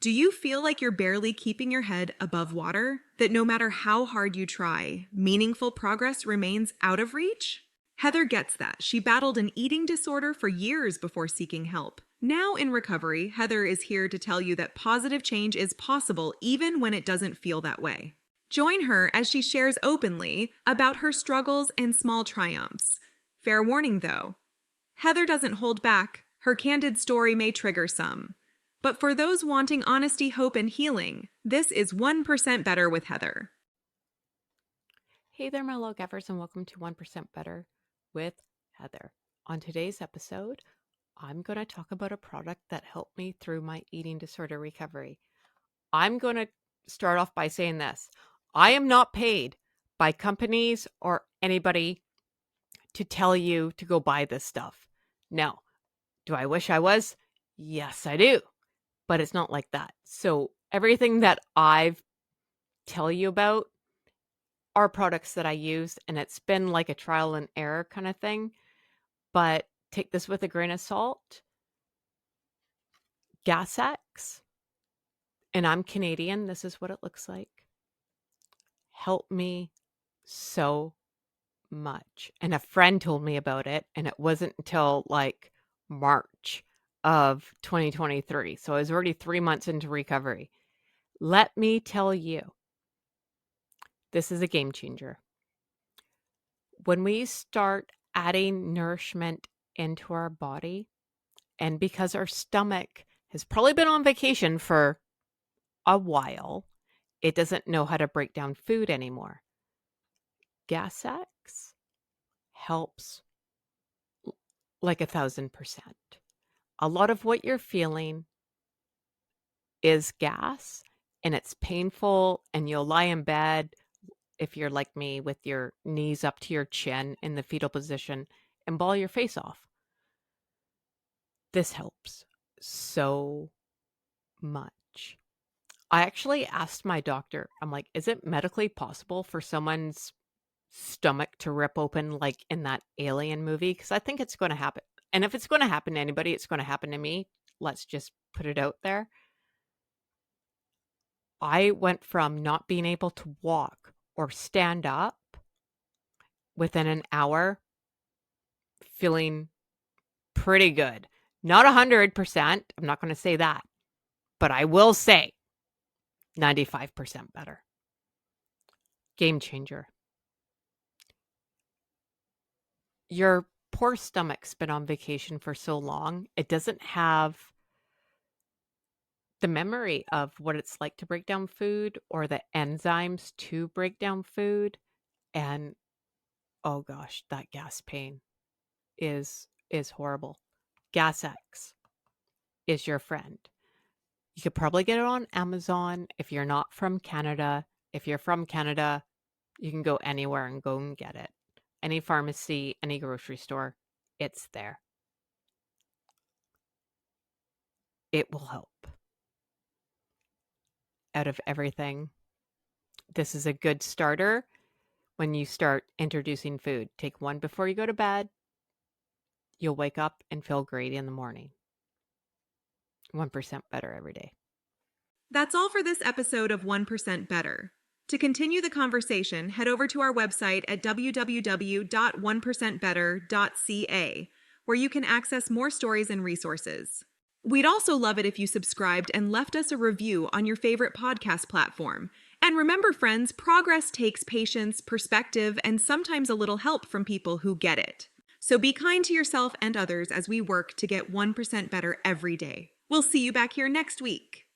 Do you feel like you're barely keeping your head above water? That no matter how hard you try, meaningful progress remains out of reach? Heather gets that. She battled an eating disorder for years before seeking help. Now in recovery, Heather is here to tell you that positive change is possible even when it doesn't feel that way. Join her as she shares openly about her struggles and small triumphs. Fair warning though, Heather doesn't hold back. Her candid story may trigger some. But for those wanting honesty, hope, and healing, this is 1% Better with Heather. Hey there, my little gaffers, and welcome to 1% Better with Heather. On today's episode, I'm going to talk about a product that helped me through my eating disorder recovery. I'm going to start off by saying this. I am not paid by companies or anybody to tell you to go buy this stuff. Now, do I wish I was? Yes, I do. But it's not like that. So everything that I've tell you about are products that I use, and it's been like a trial and error kind of thing. But take this with a grain of salt. Gas X, and I'm Canadian. This is what it looks like. Helped me so much. And a friend told me about it, and it wasn't until like March of 2023. So I was already 3 months into recovery. Let me tell you, this is a game changer. When we start adding nourishment into our body, and because our stomach has probably been on vacation for a while, it doesn't know how to break down food anymore. Gas X helps like 1,000%. A lot of what you're feeling is gas, and it's painful, and you'll lie in bed if you're like me with your knees up to your chin in the fetal position and ball your face off. This helps so much. I actually asked my doctor, I'm like, is it medically possible for someone's stomach to rip open like in that Alien movie? Because I think it's going to happen. And if it's going to happen to anybody, it's going to happen to me. Let's just put it out there. I went from not being able to walk or stand up within an hour feeling pretty good. Not 100%. I'm not going to say that. But I will say 95% better. Game changer. Your poor stomach's been on vacation for so long, it doesn't have the memory of what it's like to break down food or the enzymes to break down food. And oh gosh, that gas pain is horrible. Gas X is your friend. You could probably get it on Amazon if you're not from Canada. If you're from Canada, you can go anywhere and go and get it. Any pharmacy, any grocery store, it's there. It will help. Out of everything, this is a good starter when you start introducing food. Take one before you go to bed. You'll wake up and feel great in the morning. 1% better every day. That's all for this episode of 1% Better. To continue the conversation, head over to our website at www.1percentbetter.ca, where you can access more stories and resources. We'd also love it if you subscribed and left us a review on your favorite podcast platform. And remember, friends, progress takes patience, perspective, and sometimes a little help from people who get it. So be kind to yourself and others as we work to get 1% better every day. We'll see you back here next week.